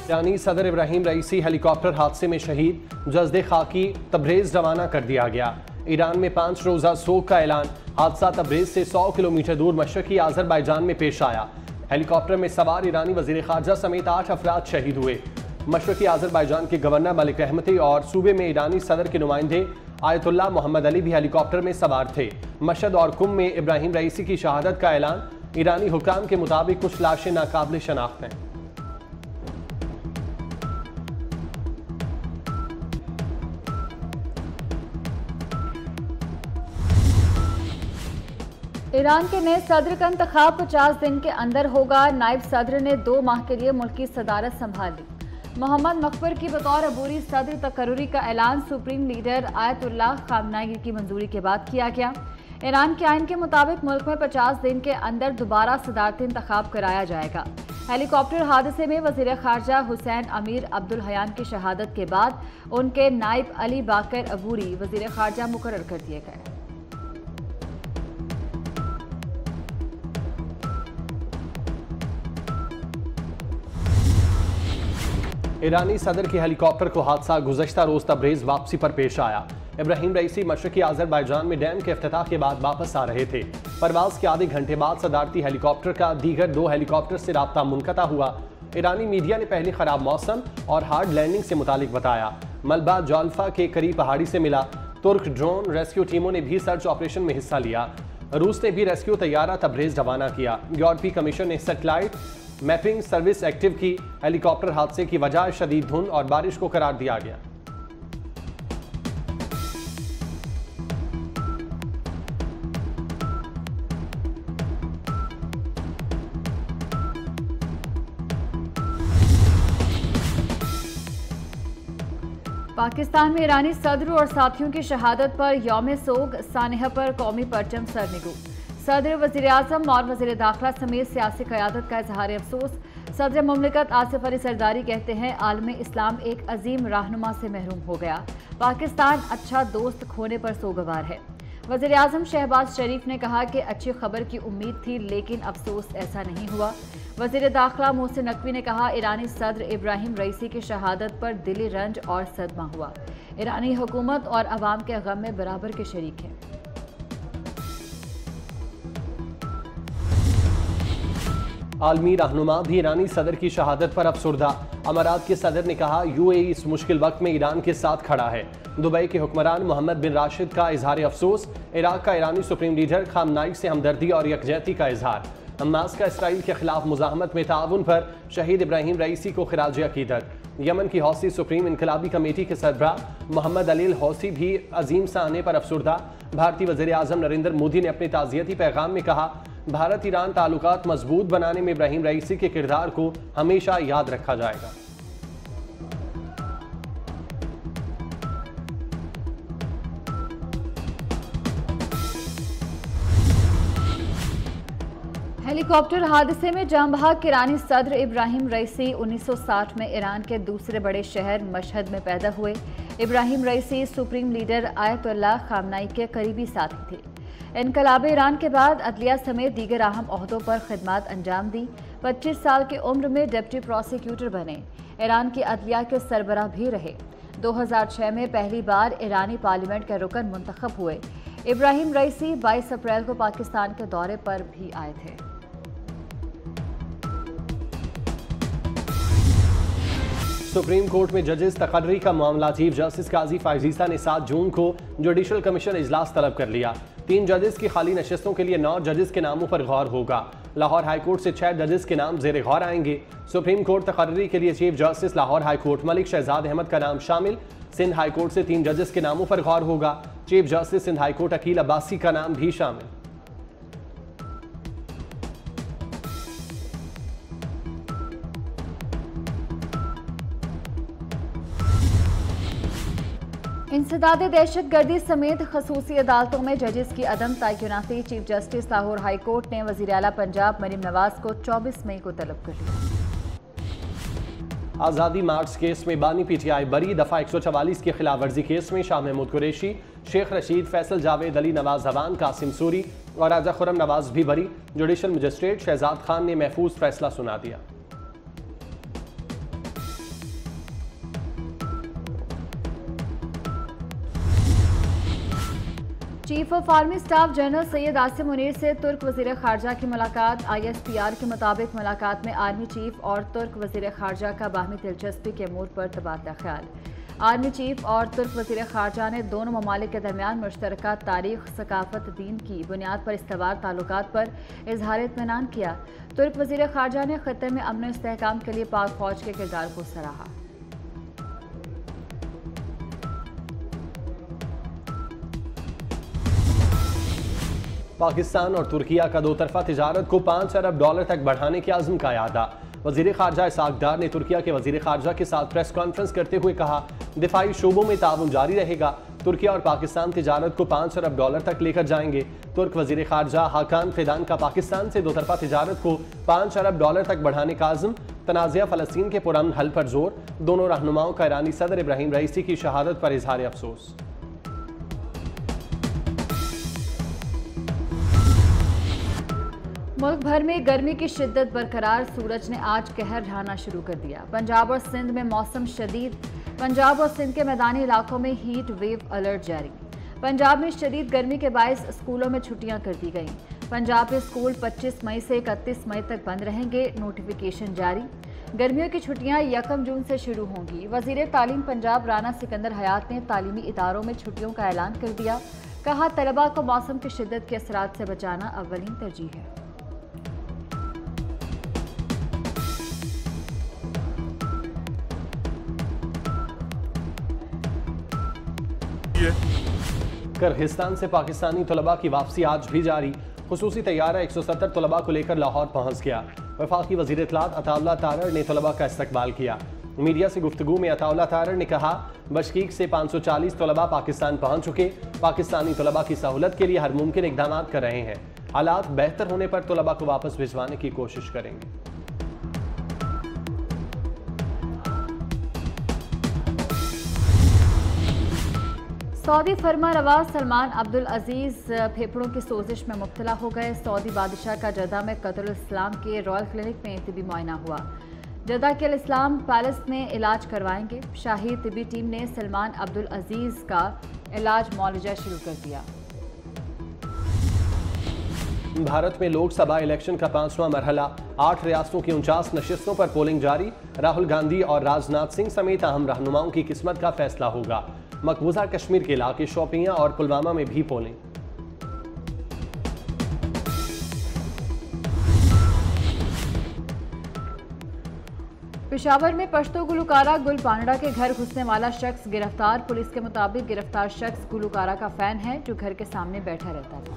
ईरानी सदर इब्राहिम रईसी हेलीकॉप्टर हादसे में शहीद, जज्दे खाकी तब्रेज़ रवाना कर दिया गया। ईरान में 5 रोज़ा सोग का ऐलान। हादसा तब्रेज़ से 100 किलोमीटर दूर मशरकी आज़रबाईजान में पेश आया। हेलीकॉप्टर में सवार ईरानी वज़ीर ख़ारजा समेत 8 अफराद शहीद हुए। मशरकी आज़रबाईजान के गवर्नर मलिक रहमती और सूबे में ईरानी सदर के नुमाइंदे आयतुल्लाह मोहम्मद अली भी हेलीकॉप्टर में सवार थे। मशहद और कुम में इब्राहिम रईसी की शहादत का ऐलान। ईरानी हुक्काम के मुताबिक कुछ लाशें नाकाबिल शनाख्त हैं। ईरान के नए सदर का इंतखाब 50 दिन के अंदर होगा। नायब सदर ने 2 माह के लिए मुल्क की सदारत संभाली। मोहम्मद मकबर की बतौर अबूरी सदर तकर्रुरी का ऐलान सुप्रीम लीडर आयतुल्लाह खामनाई की मंजूरी के बाद किया गया। ईरान के आइन के मुताबिक मुल्क में 50 दिन के अंदर दोबारा सदारती इंतखाब कराया जाएगा। हेलीकॉप्टर हादसे में वज़ीर ख़ारजा हुसैन अमीर अब्दुल हयान की शहादत के बाद उनके नायब अली बाकर अबूरी वज़ीर ख़ारजा मुकर्रर कर दिए गए। ईरानी सदर के हेलीकॉप्टर को हादसा गुज़श्ता रोज़ तब्रेज़ वापसी पर पेश आया। इब्राहिम रईसी मशरकी आज़रबाईजान में डैम के इफ्तिताह के बाद वापस आ रहे थे। परवाज़ के आधे घंटे बाद सदारती हेलीकॉप्टर का दीगर 2 हेलीकॉप्टर से राब्ता मुनक़ता हुआ। ईरानी मीडिया ने पहले ख़राब मौसम और हार्ड लैंडिंग से मुतालिक बताया। मलबा जौल्फा के करीब पहाड़ी से मिला। तुर्क ड्रोन रेस्क्यू टीमों ने भी सर्च ऑपरेशन में हिस्सा लिया। रूस ने भी रेस्क्यू तैयारा तब्रेज़ रवाना किया। यूरोपीय कमीशन ने सेटेलाइट मैपिंग सर्विस एक्टिव की। हेलीकॉप्टर हादसे की वजह शदीद धुंध और बारिश को करार दिया गया। पाकिस्तान में ईरानी सदर और साथियों की शहादत पर यौम सोग सानहा पर कौमी परचम सरनिगू। सदर, वज़ीर आज़म और वज़ीर दाखिला समेत सियासी क़यादत का इजहार अफसोस। सदर मुमलिकत आसिफ अली सरदारी कहते हैं आलम इस्लाम एक अजीम रहनुमा से महरूम हो गया। पाकिस्तान अच्छा दोस्त खोने पर सोगवार है। वज़ीर आज़म शहबाज शरीफ ने कहा कि अच्छी खबर की उम्मीद थी लेकिन अफसोस ऐसा नहीं हुआ। वज़ीर दाखिला मोहसिन नकवी ने कहा ईरानी सदर इब्राहिम रईसी की शहादत पर दिली रंज और सदमा हुआ। ईरानी हुकूमत और अवाम के गम में बराबर के शरीक हैं। आलमी रहनुमा भी ईरानी सदर की शहादत पर अफसुर्दा। अमारात के सदर ने कहा यूएई इस मुश्किल वक्त में ईरान के साथ खड़ा है। दुबई के हुक्मरान मोहम्मद बिन राशिद का इजहार अफसोस। इराक का ईरानी सुप्रीम लीडर खामनाई से हमदर्दी और यकजहती का इजहार। हमास का इसराइल के खिलाफ मुजाहमत में ताउन पर शहीद इब्राहिम रईसी को खिराज अकीदत। यमन की हौसी सुप्रीम इनकलाबी कमेटी के सरबराह मोहम्मद अलील हौसी भी अजीम साहने पर अफसुर्दा। भारतीय वज़ीर आज़म नरेंद्र मोदी ने अपने ताज़ियती पैगाम में कहा भारत ईरान ताल्लुकात मजबूत बनाने में इब्राहिम रईसी के किरदार को हमेशा याद रखा जाएगा। हेलीकॉप्टर हादसे में जान बहक ईरानी सदर इब्राहिम रईसी 1960 में ईरान के दूसरे बड़े शहर मशहद में पैदा हुए। इब्राहिम रईसी सुप्रीम लीडर आयतुल्लाह खामनाई के करीबी साथी थे। इनकलाब ईरान के बाद अदलिया समेत दीगर अहम ओहदों पर खिदमत अंजाम दी। 25 साल की उम्र में डिप्टी प्रोसिक्यूटर बने। ईरान की अदलिया के सरबराह भी रहे। 2006 में पहली बार ईरानी पार्लियामेंट के रुकन मुंतखब हुए। इब्राहिम रईसी 22 अप्रैल को पाकिस्तान के दौरे पर भी आए थे। सुप्रीम कोर्ट में जजेस तकर्री का मामला। चीफ जस्टिस काजी फायजीसा ने 7 जून को जुडिशल कमीशन इजलास तलब कर लिया। 3 जजेस की खाली नशस्तों के लिए 9 जजेस के नामों पर गौर होगा। लाहौर हाईकोर्ट से 6 जजेस के नाम जेर गौर आएंगे। सुप्रीम कोर्ट तकर्री के लिए chief justice Lahore high court Malik Shahzad Ahmed का नाम शामिल। सिंध हाईकोर्ट से 3 जजेस के नामों पर गौर होगा। Chief justice Sindh high court Aqeel Abbasi का नाम भी शामिल। इंसदाद दहशत गर्दी समेत खसूसी अदालतों में जजेस की अदम तयनाती। Chief justice Lahore high court ने वज़ीर आला पंजाब मरीम नवाज को 24 मई को तलब कर लिया। आज़ादी मार्च केस में बानी पीटीआई बरी। दफा 144 की खिलाफ वर्जी केस में शाह महमूद कुरैशी, शेख रशीद, फैसल जावेद अली, नवाज जवान, कासिम सूरी और राजा खुरम नवाज भी बरी। जुडिशल मजिस्ट्रेट शहजाद खान ने महफूज फैसला सुना दिया। Chief of army staff general Syed Asim Munir से तुर्क वजीर खारजा की मुलाकात। ISPR के मुताबिक मुलाकात में आर्मी चीफ और तुर्क वजीर खारजा का बाहमी दिलचस्पी के अमूर पर तबादला ख्याल। आर्मी चीफ और तुर्क वजीर खारजा ने दोनों ममालिक के दरमियान मुश्तरका तारीख, सकाफत, दीन की बुनियाद पर इस्तवार ताल्लुकात पर इजहार इत्मीनान किया। तुर्क वजीर खारजा ने खत्ते में अमन इस्तेहकाम के लिए पाक फौज के किरदार को सराहा। पाकिस्तान और तुर्किया का दो तरफा तिजारत को $5 अरब तक बढ़ाने के आज़म का यादा। वज़ीर ख़ारजा इसहाक़ डार ने तुर्किया के वज़ीर ख़ारजा के साथ प्रेस कॉन्फ्रेंस करते हुए कहा, दिफाई शोबों में ताउन जारी रहेगा। तुर्किया और पाकिस्तान तिजारत को $5 अरब तक लेकर जाएंगे। तुर्क वज़ीर ख़ारजा हाकान फिदान का पाकिस्तान से दो तरफा तिजारत को $5 अरब तक बढ़ाने का आज़म। तनाज़ा फ़लस्तीन के पुरअमन हल पर जोर। दोनों रहनुमाओं का ईरानी सदर इब्राहिम रईसी की शहादत पर इजहार अफसोस। मुल्क भर में गर्मी की शिद्दत बरकरार। सूरज ने आज कहर ढाना शुरू कर दिया। पंजाब और सिंध में मौसम शदीद। पंजाब और सिंध के मैदानी इलाकों में हीट वेव अलर्ट जारी। पंजाब में शदीद गर्मी के बायस स्कूलों में छुट्टियां कर दी गईं। पंजाब के स्कूल 25 मई से 31 मई तक बंद रहेंगे। नोटिफिकेशन जारी। गर्मियों की छुट्टियां 1 जून से शुरू होंगी। वज़ीर तालीम पंजाब राना सिकंदर हयात ने तालीमी इदारों में छुट्टियों का ऐलान कर दिया। कहा, तलबा को मौसम की शिद्दत के असरात से बचाना अव्वलीन तरजीह है। किर्गिस्तान से पाकिस्तानी तलबा की वापसी आज भी जारी। खुसूसी तैयारा 170 तलबा को लेकर लाहौर पहुंच गया। वफाकी वज़ीर इत्तलात अताउल्लाह तारड़ ने तलबा का इस्तकबाल किया। मीडिया से गुफ्तगू में अताउल्लाह तारड़ ने कहा, बशकीक से 540 तलबा पाकिस्तान पहुंच चुके। पाकिस्तानी तलबा की सहूलत के लिए हर मुमकिन इक़दाम कर रहे हैं। हालात बेहतर होने पर तलबा को वापस भिजवाने की कोशिश करेंगे। सऊदी फरमा रवा सलमान अब्दुल अजीज फेफड़ों की सोजिश में मुब्तला हो गए। सऊदी बादशाह का जद्दा में कतरुल इस्लाम के रॉयल क्लिनिक में तिबी मुआयना हुआ। जद्दा के अल इस्लाम पैलेस में इलाज करवाएंगे। शाही तिबी टीम ने सलमान अब्दुल अजीज का इलाज मुआलजा शुरू कर दिया। भारत में लोकसभा इलेक्शन का 5वां मरहला। 8 रियासतों की 49 नशिस्तों पर पोलिंग जारी। राहुल गांधी और राजनाथ सिंह समेत अहम रहनुमाओं की किस्मत का फैसला होगा। मकबूजा कश्मीर के इलाके शोपियां और पुलवामा में भी पोलिंग। पेशावर में पश्तो गुलकारा गुल पांडा के घर घुसने वाला शख्स गिरफ्तार। पुलिस के मुताबिक गिरफ्तार शख्स गुलकारा का फैन है जो घर के सामने बैठा रहता था।